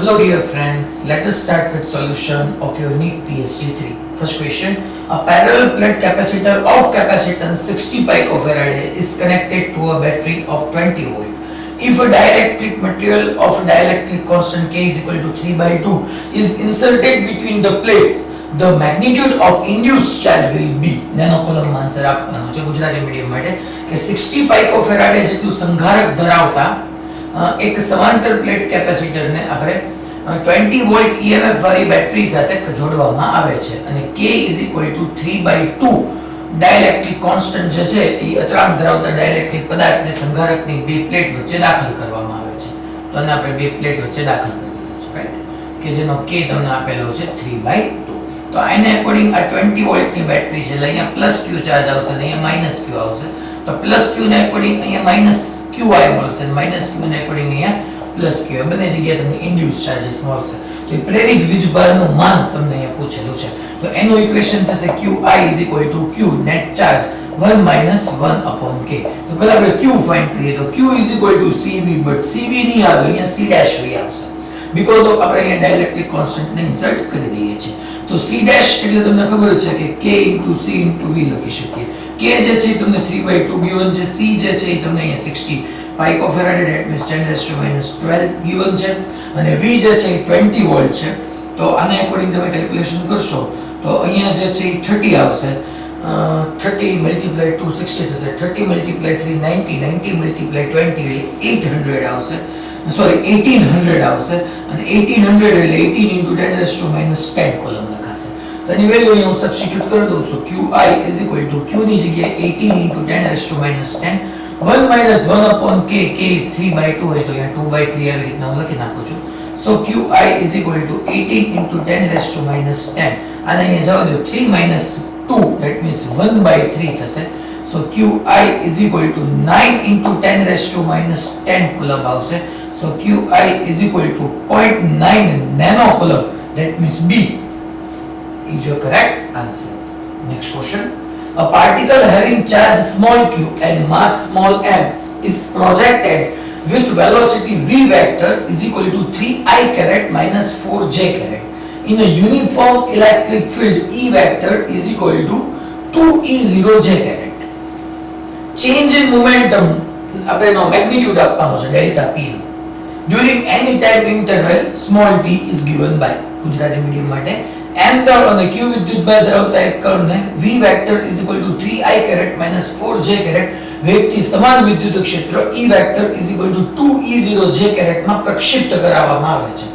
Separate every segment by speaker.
Speaker 1: Hello dear friends, let us start with solution of your NEET PhD 3. First question, a parallel plate capacitor of capacitance 60 picofarad is connected to a battery of 20 volt. If a dielectric material of a dielectric constant K is equal to 3 by 2 is inserted between the plates, the magnitude of induced charge will be. Nano column answer આપવાનો છે Gujarati medium માટે કે 60 picofarad જેટલું સંધારક ધરાવતા એક સમાંતર plate કેપેસિટરને આપણે 20 વોલ્ટ EMF વાળી બેટરી સાથે જોડવામાં આવે છે અને K 3/2 ડાઇલેક્ટ્રિક કોન્સ્ટન્ટ જે છે એ અચળાંક ધરાવતા ડાઇલેક્ટ્રિક પદાર્થને સંધારકની બે પ્લેટ વચ્ચે દાખલ કરવામાં આવે છે. તો આને આપણે બે પ્લેટ વચ્ચે દાખલ કરી દીધું છે, રાઈટ, કે જેનો K તમને આપેલો છે 3/2. તો આને અકોર્ડિંગ આ 20 વોલ્ટની બેટરી છે એટલે અહીંયા પ્લસ Q ચાર્જ આવશે અને અહીંયા માઈનસ Q આવશે. તો પ્લસ Q ને અકોર્ડિંગ અહીંયા માઈનસ QI મળશે અને માઈનસ Q ને અકોર્ડિંગ અહીંયા પ્લસ Q. બંને જગ્યાએ તમને ઇન્ડ્યુસ ચાર્જીસ મળશે. તો એ પ્રેરિત વીજભારનું માન તમને અહીંયા પૂછેલું છે. તો એનું ઇક્વેશન થશે QI Q net charge 1 - 1/K. તો પહેલા આપણે Q ફાઇન્ડ કરીએ તો Q CV, બટ CV નહીં આવે, અહીંયા C' આવશે બીકોઝ ઓફ આપણે અહીંયા ડાઇલેક્ટ્રિક કોન્સ્ટન્ટ ને ઇન્સર્ટ કરી દઈએ છીએ. તો C' એટલે તમને ખબર છે કે K * C * V લખી શકીએ. K જે છે તમને 3/2 given છે, C જે છે એ તમને અહીંયા 60 picofarad that means 10⁻12 given છે અને V જે છે એ 20 વોલ્ટ છે. તો આને અકોર્ડિંગ તમે કેલ્ક્યુલેશન કરશો તો અહીંયા જે છે એ 30 આવશે. 30 × 2 60 થશે, 30 × 3 90, 90 × 20 એટલે 800 આવશે, સોરી 1800 આવશે અને 1800 એટલે 18 × 10⁻10 કોલમ લખાશે. તો એની વેલ્યુ અહીં હું સબસ્ટિટ્યુટ કરી દઉં છું. QI Q ની જગ્યાએ 18 × 10⁻10 1 - 1/K. K is 3/2 હોય તો અહીંયા 2/3 આવી રીતના હું લખી નાખું છું. So QI is equal to 18 × 10⁻10 અને અહીંયા જવા દો 3 - 2 that means 1/3 થશે. So QI is equal to 9 × 10⁻10 coulomb આવશે. So QI is equal to 0.9 nano coulomb, that means B is your correct answer. Next question, a particle having charge small q and mass small m is projected with velocity v vector is equal to 3I caret minus 4J caret in a uniform electric field E vector is equal to 2E0J caret. Change in momentum આપણે નો magnitude આપવાનો છે delta p during any time interval small t is given by. Gujarati medium માટે m દળ અને q વિદ્યુતભાર ધરાવતા એક કણને v vector is equal to 3I caret minus 4J caret વેગથી સમાન વિદ્યુત ક્ષેત્ર E vector is equal to 2E0J caret માં પ્રક્ષિપ્ત કરાવવામાં આવે છે.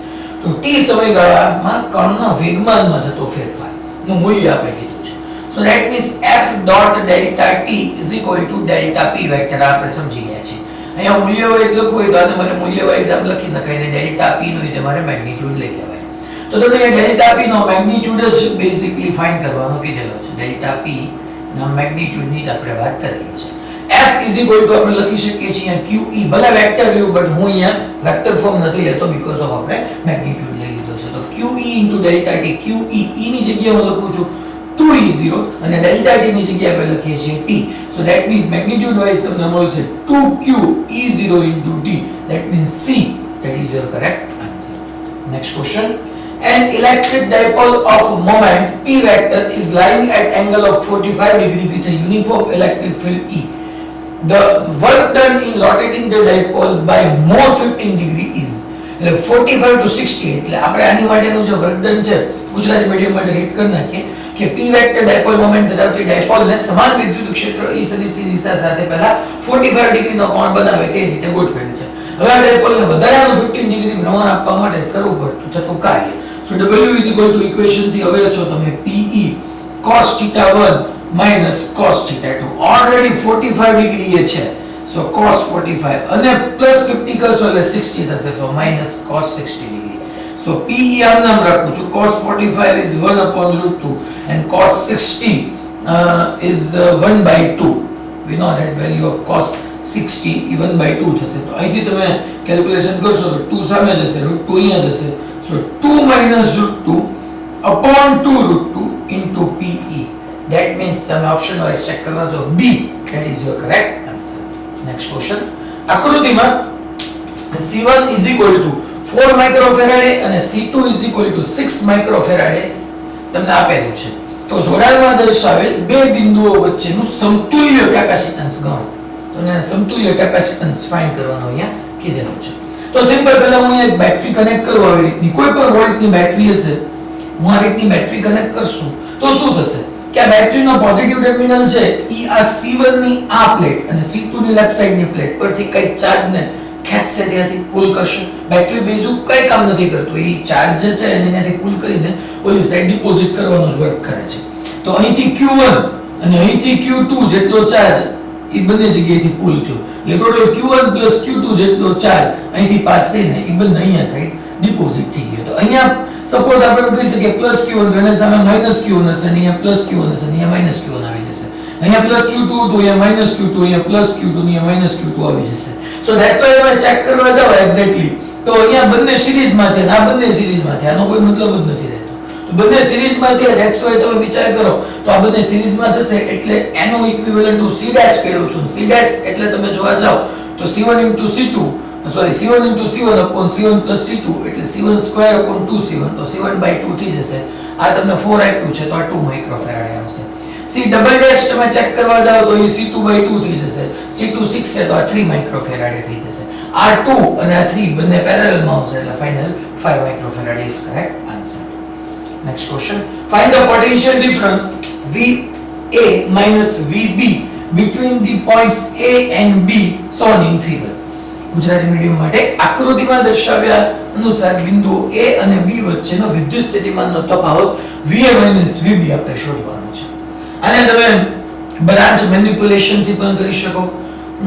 Speaker 1: તો t સમયગાળામાં કણના વેગમાનમાં થતો ફેરફારનું મૂલ્ય આપણે કીધું છે. So that means f dot delta t is equal to delta p vector આપણે સમજી ગયા છીએ. અહીંયા મૂલ્ય વાઇઝ લખવું હોય તો આને મારે મૂલ્ય વાઇઝ આમ લખી નખાઈને ડેલ્ટા p નું તમારે મેગ્નીટ્યુડ લઈ લેવાય. તો તમે અહીંયા ડેલ્ટા p નો મેગ્નીટ્યુડ જ બેઝિકલી ફાઇન્ડ કરવાનો કીધેલો છે. ડેલ્ટા p ના મેગ્નીટ્યુડ ની આપણે વાત કરીએ છીએ. f is equal to આપણે લખી શકીએ છીએ અહીંયા qe, ભલે વેક્ટર લ્યો બટ હું અહીંયા વેક્ટર ફોર્મ નથી લેતો બીકોઝ ઓફ આપણે મેગ્નીટ્યુડ લઈ લીધો છે. તો qe * delta t, qe e ની જગ્યાએ હું લખું છું 2E0 અને delta t ની જગ્યાએ આપણે લખીએ છીએ t. So that means magnitude wise તમને મળશે 2qE0 * t, that means C, that is your correct answer. Next question, an electric dipole of moment p vector is lying at angle of 45 degree with a uniform electric field E. The work done in rotating the dipole by more 15 degree is, એટલે 45 to 60 એટલે આપણે આની માટેનું જે work done છે Gujarati medium માટે read કરી નાખીએ કે p વેક્ટર ડાયપોલ મોમેન્ટ ધરાવતી ડાયપોલને સમાન વિદ્યુત ક્ષેત્ર E સદિશની દિશા સાથે પહેલા 45 ડિગ્રીનો કોણ બનાવે તે રીતે ગોઠવેલ છે. હવે આ ડાયપોલને વધારાનું 15 ડિગ્રી ભ્રમણ આપવા માટે કરવું પડતું થતું કાર્ય. So W is equal to equation થી હવે છો તમે PE cos θ1 minus cos θ2. Already 45 degree એ છે, so cos 45 અને પ્લસ 50 કરશો એટલે 60 થશે, so minus cos 60 degree. So PE આમ નામ રાખું છું, cos 45 is 1/√2 and cos 60 is 1/2. We know that value of cos 60 એ 1/2 થશે. તો અહીંથી તમે કેલ્ક્યુલેશન કરશો તો 2 સામે જશે, √2 અહીંયા જશે. So 2 - √2 upon 2√2 into PE. That means તમે ઓપ્શન વાઇઝ ચેક કરવા તો B, that is your correct answer. Next question, આકૃતિમાં C1 is equal to 4 માઇક્રોફેરાડે અને C2 6 માઇક્રોફેરાડે તમને આપેલું છે. તો જોડાણમાં દર્શાવેલ બે બિંદુઓ વચ્ચેનું સમતુલ્ય કેપેસિટન્સ ગણો. તો એને સમતુલ્ય કેપેસિટન્સ ફાઇન્ડ કરવાનો અહીંયા કીધેલું છે. તો સિમ્પલ પહેલા હું અહીંયા એક બેટરી કનેક્ટ કરું આવી રીતની કોઈ પણ વોલ્ટની બેટરી હશે, હું આ રીતની બેટરી કનેક્ટ કરશું તો શું થશે કે આ બેટરીનો પોઝિટિવ ટર્મિનલ છે ઈ આ C1 ની આ પ્લેટ અને C2 ની લેફ્ટ સાઈડની પ્લેટ પરથી કઈ ચાર્જને ખેંચશે, ત્યાંથી પુલ કરશે. બેટરી બીજું કઈ કામ નથી કરતું, એ ચાર્જ જે છે એને ત્યાંથી પુલ કરીને ઓલી સાઈડ ડિપોઝિટ કરવાનો જ વર્ક કરે છે. તો અહીંથી Q1 અને અહીંથી Q2 જેટલો ચાર્જ એ બંને જગ્યાએથી પુલ થયો એટલે ટોટલ Q1 Q2 જેટલો ચાર્જ અહીંથી પાસ થઈને એ બંને અહીંયા સાઈડ ડિપોઝિટ થઈ ગયો. તો અહીંયા સપોઝ આપણે કહી શકીએ +Q1 તો એના સામે -Q1 હશે અને અહીંયા +Q1 હશે અને અહીંયા -Q1 આવી જશે. અહીંયા +Q2 તો અહીંયા -Q2, અહીંયા +Q2 ને અહીંયા -Q2 આવી જશે. સો ધેટ્સ વાય તમે ચેક કરવા જાઓ એક્ઝેક્ટલી તો અહીંયા બંને સિરીઝમાં છે, આ બંને સિરીઝમાં છે, આનો કોઈ મતલબ જ નથી રહેતો. તો બંને સિરીઝમાં છે ધેટ્સ વાય તમે વિચાર કરો તો આ બંને સિરીઝમાં થશે એટલે એનો ઇક્વિવેલન્ટ હું C' કહું છું. C' એટલે તમે જોવા જાઓ તો C1 C2 sorry C1 C1 upon C1 C2 એટલે C1 square upon 2C1 તો C1/2 થઈ જશે. આ તમને 4 આપ્યું છે તો આ 2 માઇક્રોફેરાડે આવશે. C ડબલ ડેશ તમે ચેક કરવા જાઓ તો એ C2/2 થઈ જશે. C2 6 છે તો આ 3 માઇક્રોફેરાડે થઈ જશે. આ 2 અને આ 3 બંને પેરેલલમાં આવશે એટલે final 5 microfarad is correct answer. Next question find the potential difference VA minus VB between the points A and B shown in figure. Gujarati medium માટે આકૃતિમાં દર્શાવ્યા અનુસાર બિંદુઓ A અને B વચ્ચેનો વિદ્યુત સ્થિતિમાનનો તફાવત VA minus VB આપણે શોધવાનો છે. આને તમે બ્રાન્ચ મેનિપ્યુલેશન થી પણ કરી શકો,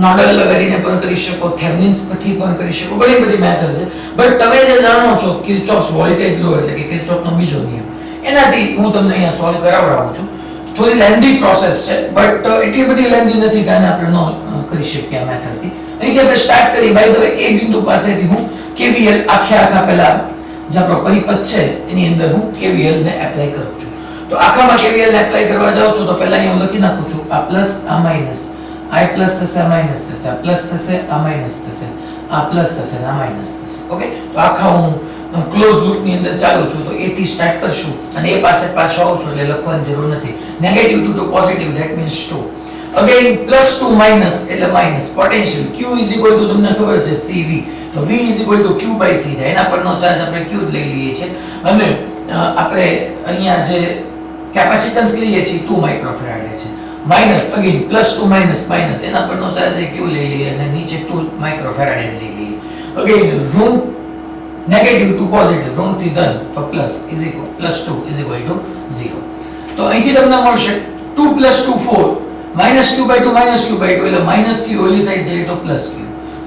Speaker 1: નોડલ લગાડીને પણ કરી શકો, થેવેનિન્સ પરથી પણ કરી શકો, ઘણી બધી મેથડ છે. બટ તમે જે જાણો છો કિર્ચોફ્સ વોલ્ટેજ લો એટલે કે કિર્ચોફનો બીજો નિયમ, એનાથી હું તમને અહીંયા સોલ્વ કરાવડાવું છું. થોડી લેન્ધી પ્રોસેસ છે બટ એટલી બધી લેન્ધી નથી કે આને આપણે ન કરી શકીએ આ મેથડથી. અહીંથી આપણે સ્ટાર્ટ કરી બાય ધ વે એ બિંદુ પાસેથી હું KVL આખા પહેલા જે આપણો પરિપથ છે એની અંદર હું KVL ને એપ્લાય કરું છું. તો આખામાં KVL ને એપ્લાય કરવા જાઉં છું તો પહેલા અહીં હું લખી નાખું છું આ પ્લસ આ માઈનસ, આ પ્લસ થશે આ માઈનસ થશે, આ પ્લસ થશે આ માઈનસ થશે, આ પ્લસ થશે અને આ માઈનસ થશે. ઓકે તો આખા હું ક્લોઝ લૂપ ની અંદર ચાલુ છું તો A થી સ્ટાર્ટ કરશું અને એ પાસે પાછો આવશું એટલે લખવાની જરૂર નથી. Negative to positive that means 2. Again plus to minus એટલે માઈનસ. પોટેન્શિયલ Q તમને ખબર છે CV તો V Q/C થાય. એના પરનો ચાર્જ આપણે Q જ લઈ લઈએ છીએ અને આપણે અહીંયા જે કેપેસિટન્સ લઈએ છીએ 2 માઇક્રોફેરાડે છે. Minus again plus to minus minus એના પરનો ચાર્જ Q લઈ લઈએ અને નીચે 2 માઇક્રોફેરાડે લઈ લઈએ. અગેન ઋણ નેગેટિવ ટુ પોઝિટિવ ઋણથી ધન તો પ્લસ +2 0. તો અહીંથી તમને મળશે 2 + 2 4 -Q/2 એટલે -Q ઓલી સાઈડ જઈએ તો +Q.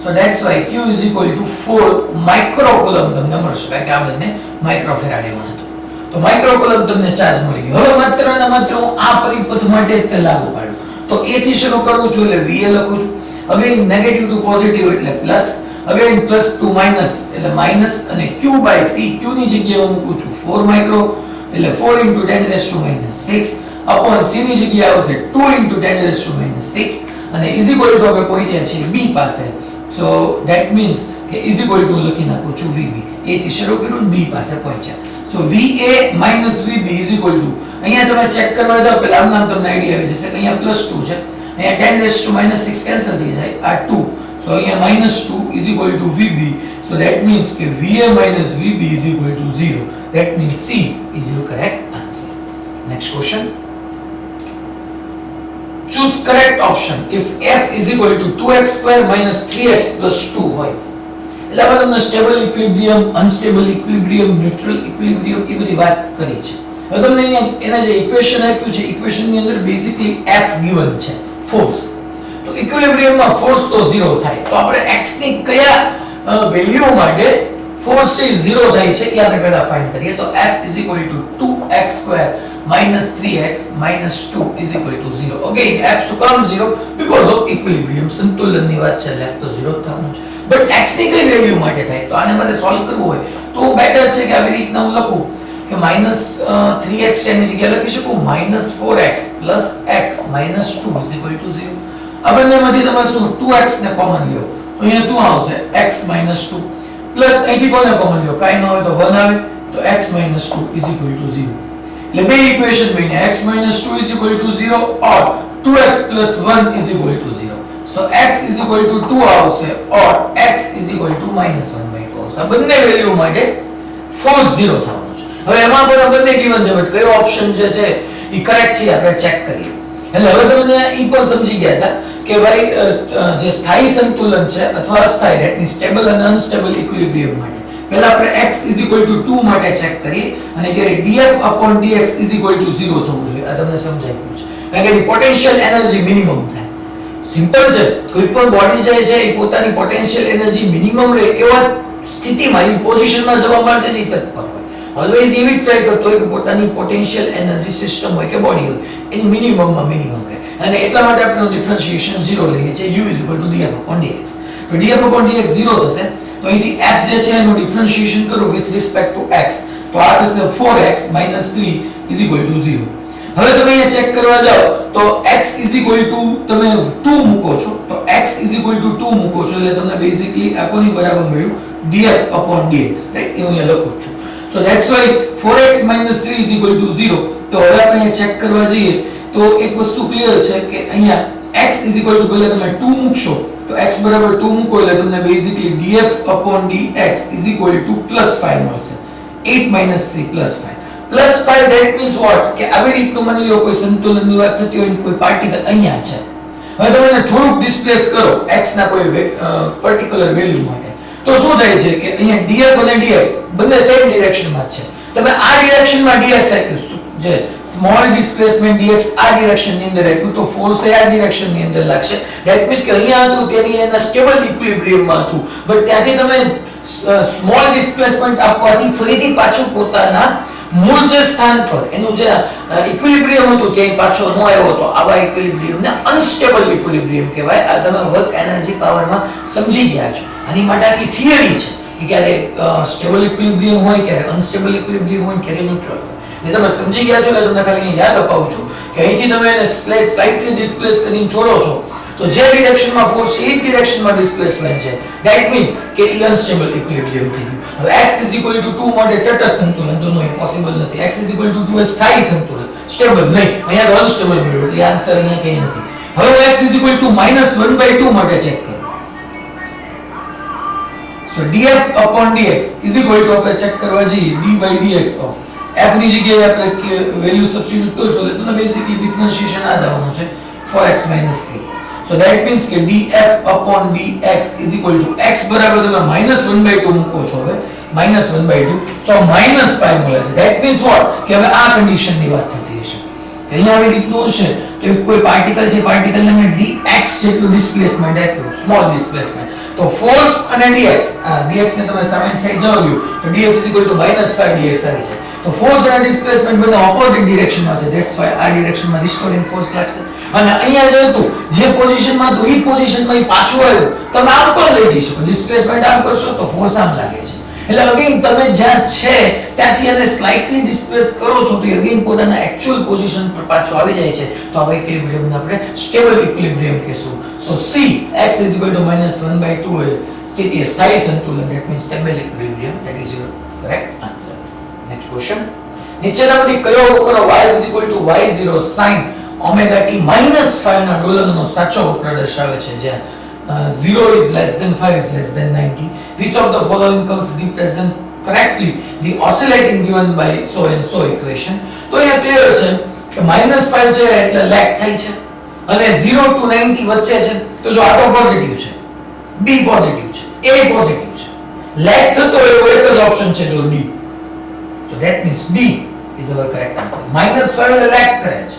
Speaker 1: So that's why Q 4 માઇક્રોકુલમ તમને મળશે કારણ કે આ બંને માઇક્રોફેરાડેમાં હતું. તો માઇક્રોકુલમ તમને ચાર્જ મળી ગયો. હવે માત્ર ને માત્ર હું આ પરિપથ માટે જ તે લાગુ પાડું તો A થી શરૂ કરું છું એટલે VA લખું છું. અગેન નેગેટિવ ટુ પોઝિટિવ એટલે plus, again plus to minus એટલે માઈનસ અને Q/C Q ની જગ્યાએ હું મૂકું છું 4 માઇક્રો એટલે 4 * 10⁻⁻6 upon C ની જગ્યાએ આવશે 2 * 10⁻⁻6 અને ઇઝિક્વલ ટુ આપણે પહોંચ્યા છીએ B પાસે. સો ધેટ મીન્સ કે ઇઝિક્વલ ટુ લખી નાખું છું VB. A થી શરૂ કર્યું B પાસે પહોંચ્યા. સો VA minus VB ઇઝિક્વલ ટુ અહીંયા તમે ચેક કરવા જાઓ પહેલા આમ નામ તમને આઈડિયા આવી જશે કે અહીંયા +2 છે, અહીંયા 10⁻⁻6 કેન્સલ થઈ જાય આ 2. સો અહીંયા -2 VB. So that means કે VA minus VB is equal to 0. That means C is your correct answer. Next question. Choose correct option if F is equal to 2x square minus 3x plus 2 હોય. એટલે આપણે તમને stable equilibrium, unstable equilibrium, neutral equilibrium એ બધી વાત કરી છે. હવે તમને અહીંયા એના જે ઇક્વેશન આપ્યું છે ઇક્વેશન ની અંદર બેઝિકલી F given છે ફોર્સ. તો ઇક્વિલિબ્રિયમમાં ફોર્સ તો 0 થાય તો આપણે x ની કયા વેલ્યુ માટે ફોર્સ છે 0 થાય છે એ આપણે પહેલા ફાઇન્ડ કરીએ. તો F is equal to 2x square minus 3x minus 2 is equal to 0. Again F શું કામ 0 because of equilibrium સંતુલનની વાત છે એટલે F તો 0 થવાનું છે. બટ x ની કઈ વેલ્યુ માટે થાય તો આને મારે સોલ્વ કરવું હોય તો બેટર છે કે આવી રીતના હું લખું કે -3x એની જગ્યાએ લખી શકું -4x plus x minus 2 is equal to 0. આ બંનેમાંથી તમે શું 2x ને કોમન લ્યો તો અહીંયા શું આવશે x minus 2 પ્લસ અહીંથી કોને કોમન લો, કાઈ ન હોય તો 1 આવે તો x 2 is equal to 0. એટલે બે ઇક્વેશન બન્યા, x 2 is equal to 0 or 2x plus 1 is equal to 0. So x is equal to 2 આવશે or x is equal to -1/2 આવશે. આ બંને વેલ્યુ માટે ફોર્સ 0 થવાનું છે. હવે એમાં પણ બંને given છે, બટ કયો ઓપ્શન જે છે એ કરેક્ટ છે આપણે ચેક કરીએ. એટલે હવે તમને ઈ પણ સમજી ગયા હતા કે ભાઈ જે સ્થાયી સંતુલન છે અથવા અસ્થાયી, that means સ્ટેબલ અને અનસ્ટેબલ ઇક્વિલિબ્રિયમ માટે પહેલા આપણે x 2 માટે ચેક કરીએ અને જ્યારે df/dx 0 થવું જોઈએ. આ તમને સમજાઈ ગયું છે, કારણ કે પોટેન્શિયલ એનર્જી મિનિમમ થાય. સિમ્પલ છે, કોઈ પણ બોડી જે છે એ પોતાની પોટેન્શિયલ એનર્જી મિનિમમ રહે એવા સ્થિતિમાં એ પોઝિશનમાં જવા માટે જ તત્પર હોય. ઓલવેઝ એવી ટ્રાય કરતો હોય કે પોતાની પોટેન્શિયલ એનર્જી સિસ્ટમ હોય કે બોડી હોય એની મિનિમમમાં મિનિમમ રહે, અને એટલા માટે આપણે ડિફરન્શિએશન 0 લઈએ છીએ, u df/dx. તો df/dx 0 થશે તો અહીંથી f જે છે એનું ડિફરન્શિએશન કરો વિથ રિસ્પેક્ટ ટુ x તો આ થશે 4x - 3 = 0. હવે તમે અહીંયા ચેક કરવા જાઓ તો x તમે 2 મૂકો છો તો x 2 મૂકો છો એટલે તમને બેઝિકલી આ કોની બરાબર મળ્યું, df/dx, રાઈટ? એ હું અહીંયા લખું છું. So that's why 4x - 3 = 0. તો હવે આપણે ચેક કરવા જઈએ તો એક વસ્તુ ક્લિયર છે કે અહીંયા x પહેલા તમે 2 મૂકશો તો x બરાબર 2 મૂકો એટલે તમને બેઝિકલી df/dx = +5 મળશે. 8 - 3 +5 +5 that means what કે આવી રીતનું માની લો કોઈ સંતુલનની વાત થતી હોય કોઈ પાર્ટિકલ અહીંયા છે. હવે તમે એને થોડુંક ડિસ્પ્લેસ કરો x ના કોઈ પર્ટિક્યુલર વેલ્યુ માટે તો શું થાય છે કે અહીંયા df અને dx બંને સેમ ડિરેક્શનમાં છે. તમે આ ડિરેક્શનમાં dx આપ્યું જે સ્મોલ ડિસ્પ્લેસમેન્ટ dx આ ડિરેક્શનની અંદર આપ્યું તો ફોર્સ એ આ ડિરેક્શનની અંદર લાગશે. ધેટ મીન્સ કે અહીંયા હતું તેની એના સ્ટેબલ ઇક્વિલિબ્રિયમમાં હતું, બટ ત્યાંથી તમે સ્મોલ ડિસ્પ્લેસમેન્ટ આપવાથી ફરીથી પાછું પોતાના મૂળ જે સ્થાન પર એનું જે ઇક્વિલિબ્રિયમ હતું તે પાછો ન આવ્યો તો આવા ઇક્વિલિબ્રિયમને અનસ્ટેબલ ઇક્વિલિબ્રિયમ કહેવાય. આ તમે વર્ક એનર્જી પાવરમાં સમજી ગયા છો. આની માટે આખી થિયરી છે કે ક્યારે સ્ટેબલ ઇક્વિલિબ્રિયમ હોય, ક્યારે અનસ્ટેબલ ઇક્વિલિબ્રિયમ હોય, ક્યારે ન્યુટ્રલ હોય. એ તમે સમજી ગયા છો એટલે તમને ખાલી યાદ અપાવું છું કે અહીંથી તમે એને સ્લાઇટલી ડિસ્પ્લેસ કરીને છોડો છો તો જે ડિરેક્શનમાં ફોર્સ એ ડિરેક્શનમાં ડિસ્પ્લેસમેન્ટ છે, ધેટ મીન્સ કે એ અનસ્ટેબલ ઇક્વિલિબ્રિયમ થઈ ગયું. હવે x 2 માટે તટસ્થ સંતુલન તો નો ઇમ્પોસિબલ નથી. x 2 એ સ્થાયી સંતુલન, સ્ટેબલ નહીં. અહીંયા તો અનસ્ટેબલ મળ્યું એટલે આન્સર અહીંયા કઈ નથી. હવે x -1/2 માટે ચેક કરો. સો df/dx આપણે ચેક કરવા જઈએ d/dx ઓફ f ની જગ્યાએ આપણે વેલ્યુ સબસ્ટિટ્યુટ કરશું એટલે તમને બેઝિકલી ડિફરન્શિએશન આ જવાનું છે 4x - 3. So that means કે df/dx x બરાબર તમે -1/2 મૂકો છો હવે -1/2 so -5 મળે છે. That means what કે હવે આ કન્ડિશનની વાત થતી હશે. અહીંયા આવી રીતનું હશે તો કોઈ પાર્ટિકલ છે, પાર્ટિકલને મેં dx જેટલું ડિસ્પ્લેસમેન્ટ આપ્યું, સ્મોલ ડિસ્પ્લેસમેન્ટ, તો ફોર્સ અને dx ને તમે સામેની સાઈડ જવા દો તો df -5 dx આવી જાય. તો ફોર્સ અને ડિસ્પ્લેસમેન્ટ બંને ઓપોઝિટ ડિરેક્શનમાં છે. ધેટ્સ વાય આ ડિરેક્શનમાં રિસ્ટોરિંગ ફોર્સ લાગશે. અને અહીંયા જે હતું જે પોઝિશનમાં હતું એ પોઝિશનમાં એ પાછું આવ્યું તમે આમ પણ લઈ જઈ શકો. ડિસ્પ્લેસમેન્ટ આમ કરશો તો ફોર્સ આમ લાગે છે. એટલે અગેન તમે જ્યાં છે ત્યાંથી એને સ્લાઇટલી ડિસ્પ્લેસ કરો છો તો અગેન પોતાના એક્ચ્યુઅલ પોઝિશન પર પાછો આવી જાય છે. તો આ ઇક્વિલિબ્રિયમને આપણે સ્ટેબલ ઇક્વિલિબ્રિયમ કહેશું. સો c x -1/2 એ સ્થિતિ સ્થાયી સંતુલન, that means stable equilibrium. That is your correct answer. Next question, નીચેનામાંથી કયો વક્ર y y0 sin omega t -5 ના ડોલરનો સાચો વક્ર દર્શાવે છે જ્યાં 0 is less than 5 is less than 90? Which of the following curves represent correctly the oscillating given by so and so equation? તો અહીંયા ક્લિયર છે કે -5 છે એટલે લેગ થાય છે અને 0 to 90 વચ્ચે છે તો જો આ તો પોઝિટિવ છે, b પોઝિટિવ છે, a પોઝિટિવ છે, લેગ થતો એવો એક જ ઓપ્શન છે જો d. So that means d is our correct answer. -5 એટલે લેગ કરે છે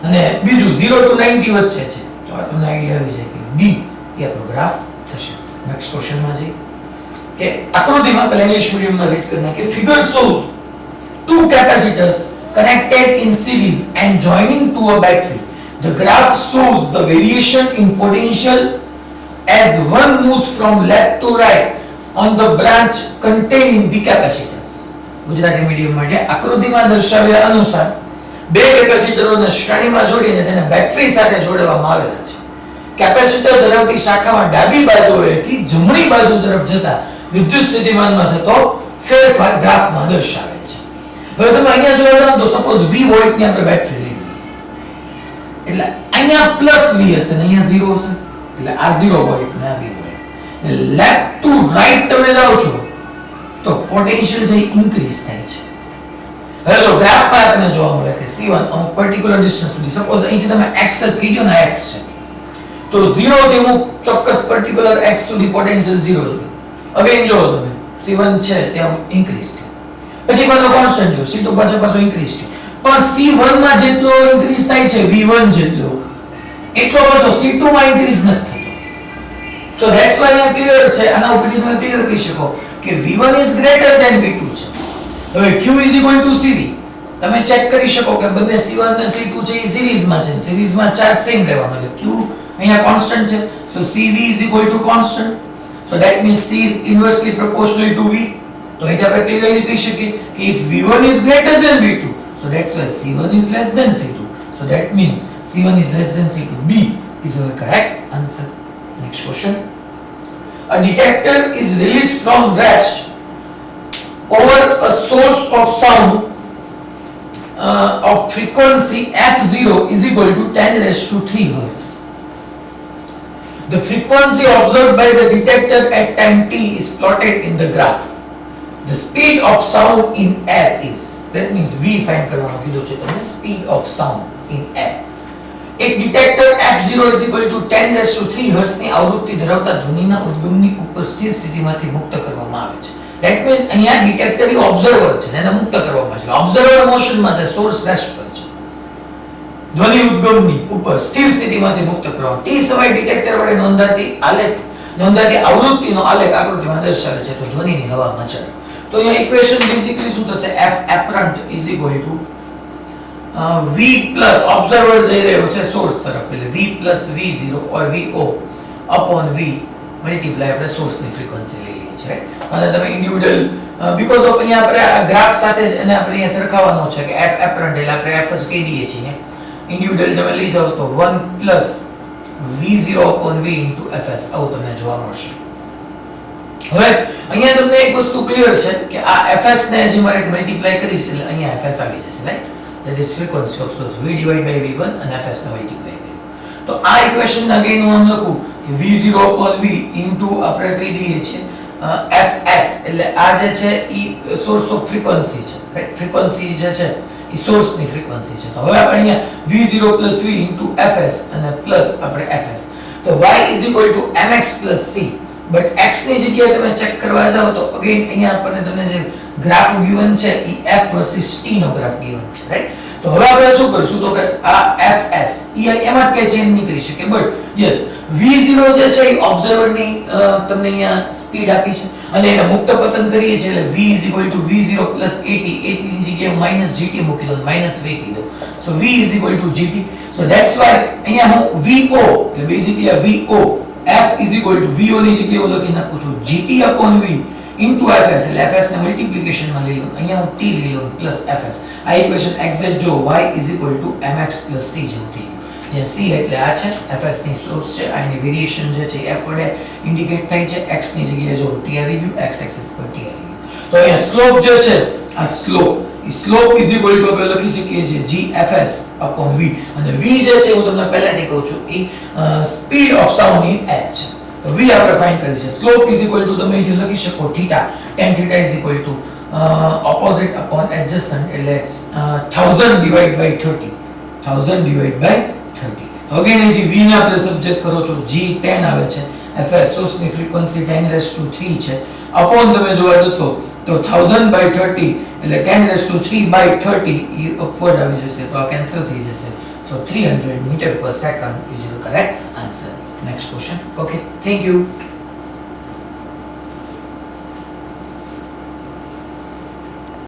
Speaker 1: અને બીજું 0 to 90 વચ્ચે છે તો આ તમને આઈડિયા આવી જાય કે d એ આપણો ગ્રાફ થશે. નેક્સ્ટ ક્વેશ્ચન માં જઈએ કે આકૃતિમાં પહેલા ઇંગ્લિશ મીડિયમમાં રીડ કરना કે figure shows two capacitors connected in series and joining to a battery. The graph shows the variation in potential as one moves from left to right on the branch containing the capacitors. Gujarati medium માટે આકૃતિમાં દર્શાવ્યા અનુસાર બે કેપેસિટરોને શ્રેણીમાં જોડીને તેને battery સાથે જોડવામાં આવેલા છે. કેપેસિટર ધરાવતી શાખામાં ડાબી બાજુએથી જમણી બાજુ તરફ જતા વિદ્યુત સ્થિતિમાનમાં થતો ફેરફાર ગ્રાફમાં દર્શાવે છે. હવે તમે અહીંયા જોવા જાવ તો સપોઝ V વોલ્ટની આપણે બેટરી લઈ લઈએ, એટલે અહીંયા પ્લસ V હશે ને અહીંયા 0 હશે, એટલે આ 0 વોલ્ટ ને આ V volt. Left to right તમે જાઓ છો તો પોટેન્શિયલ જે ઇન્ક્રીઝ થાય છે. હવે જો ગ્રાફમાં તમને જોવા મળે કે C1 અમુક પર્ટિક્યુલર ડિસ્ટન્સ સુધી, સપોઝ અહીંથી તમે x જ કીધું ને x છે, તો 0 થી અમુક ચોક્કસ પર્ટિક્યુલર x સુધી પોટેન્શિયલ 0 છે. અગેન જો તમે C1 છે ત્યાં ઇન્ક્રીઝ થયો, પછી પાછો કોન્સ્ટન્ટ થયો, C2 પાછો ઇન્ક્રીઝ થયો, પણ C1 માં જેટલો ઇન્ક્રીઝ થાય છે V1 જેટલો, એટલો બધો C2 માં ઇન્ક્રીઝ નથી થતો. સો ધેટ્સ વાય આ ક્લિયર છે. આના ઉપરથી તમે ક્લિયર કહી શકો કે V1 is greater than V2 છે. હવે Q CV તમે ચેક કરી શકો કે બંને C1 અને C2 છે એ સિરીઝમાં છે, સિરીઝમાં ચાર્જ સેમ રહેવાનો એટલે Q અહીંયા કોન્સ્ટન્ટ છે. સો CV constant. So that means C is inversely proportional to V. તો અહીંયા આપણે ક્લિયરલી કહી શકીએ કે if V1 is greater than V2, so that's why C1 is less than C2. So that means C1 is less than C2. B is our correct answer. Next question. A detector is released from rest over a source of sound of frequency f0 is equal to 10 raised to 3 hertz. The frequency observed by the detector at time t is plotted in the graph. The speed of sound in air is, that means V find કરવાનો કીધું છે તમને, speed of sound in air. એક detector f0 is equal to 10 raised to 3 hertz ની આવૃત્તિ ધરાવતા ધ્વનિના ઉદ્ગમની ઉપર સ્થિર સ્થિતિમાંથી મુક્ત કરવામાં આવે છે. That means અહીંયા ડિટેક્ટર એ ઓબ્ઝર્વર છે, એને મુક્ત કરવામાં છે. ઓબ્ઝર્વર મોશનમાં છે, સોર્સ રેસ્ટ પર છે. ધ્વનિ ઉદ્ગમની ઉપર સ્થિર સ્થિતિમાંથી મુક્ત કરવામાં. તે સમયે ડિટેક્ટર વડે નોંધાતી આવૃત્તિનો આલેખ આકૃતિમાં દર્શાવે છે. તો ધ્વનિની હવામાં ચડે. તો અહીંયા ઇક્વેશન બેઝિકલી શું થશે? F apparent is equal to V plus observer જઈ રહ્યો છે સોર્સ તરફ, એટલે V plus V0 or VO upon V multiply આપણે સોર્સની ફ્રીક્વન્સી લઈ લઈએ છીએ, રાઈટ? અને તમે ઇન્ડિવિડ્યુઅલ બીકોઝ ઓફ અહીંયા આપણે આ ગ્રાફ સાથે જ એને આપણે અહીંયા સરખાવવાનો છે કે F apparent એટલે આપણે F જ કહી દઈએ છીએ. ઇન્ડિવિડ્યુઅલ તમે લઈ જાઓ તો 1 plus V0 upon V into Fs આવું તમને જોવા મળશે. હવે અહીંયા તમને એક વસ્તુ ક્લિયર છે કે આ Fs ને જે મારે મલ્ટીપ્લાય કરીશ એટલે અહીંયા Fs આવી જશે, right? That is frequency of source V divided by V1 અને Fs ને મલ્ટીપ્લાય કર્યું. તો આ ઇક્વેશન અગેન હું આમ લખું કે V0 upon V into આપણે કહી દઈએ છીએ Fs એટલે આ જે છે ઈ સોર્સ ઓફ ફ્રીક્વન્સી છે, રાઈટ? ફ્રીક્વન્સી જે છે ઈ સોર્સની ફ્રીક્વન્સી છે. તો હવે આપણે અહીંયા V0 plus V into Fs અને પ્લસ આપણે Fs. તો y is equal to mx plus c. But x ની જગ્યાએ તમે ચેક કરવા જાઓ તો અગેન અહીંયા આપણને તમને જે ગ્રાફ given છે ઈ f versus t નો ગ્રાફ given છે, રાઈટ? તો હવે આપણે શું કરશું તો કે આ Fs ઈ એમાં કે ચેન્જ નહીં કરી શકે, બટ યસ V0 જે છે ઈ ઓબ્ઝર્વરની તમને અહીંયા સ્પીડ આપી છે અને એને મુક્ત પતન કરીએ છીએ એટલે V is equal to V0 plus AT. AT ની જગ્યાએ minus GT મૂકી દો, minus V કીધો. So V is equal to GT. So that's why અહીંયા હું VO એટલે બેઝિકલી આ VO F is equal to VO ની જગ્યાએ હું લખી નાખું છું GT upon V into Fs એટલે Fs ને મલ્ટીપ્લિકેશન માં લઈ લઉં, અહીંયા હું T લઈ લઉં પ્લસ Fs. આ ઇક્વેશન એક્ઝેક્ટ જો y is equal to mx plus c જેવું થઈ ગયું. જે c એટલે આ છે, Fs ની સોર્સ છે, આ એની વેરિએશન જે છે f વડે ઇન્ડિકેટ થાય છે, x ની જગ્યાએ જો t આવી ગયું, x એક્સિસ પર t આવી ગયું. તો અહીંયા સ્લોપ જે છે આ સ્લોપ is equal to આપણે લખી શકીએ છીએ gfs upon v અને v જે છે હું તમને પહેલાથી કહું છું એ speed of sound in air છે. તો v આપણે ફાઇન્ડ કર્યું છે. સ્લોપ is equal to તમે અહીં લખી શકો theta, tan theta is equal to opposite upon adjacent એટલે 1000 divided by 30. 1000 divided by 30. Again અહીંથી v ને આપણે સબ્જેક્ટ કરો છો, g 10 આવે છે, fs સોર્સ ની ફ્રીક્વન્સી 10 raised to 3 છે, અપોન તમે જોવા જશો તો 1000 by 30 એટલે 10 raised to 3 by 30 A upward આવી જશે તો આ કેન્સલ થઈ જશે. So 300 meter per second is your correct answer. Next question. Okay, thank you.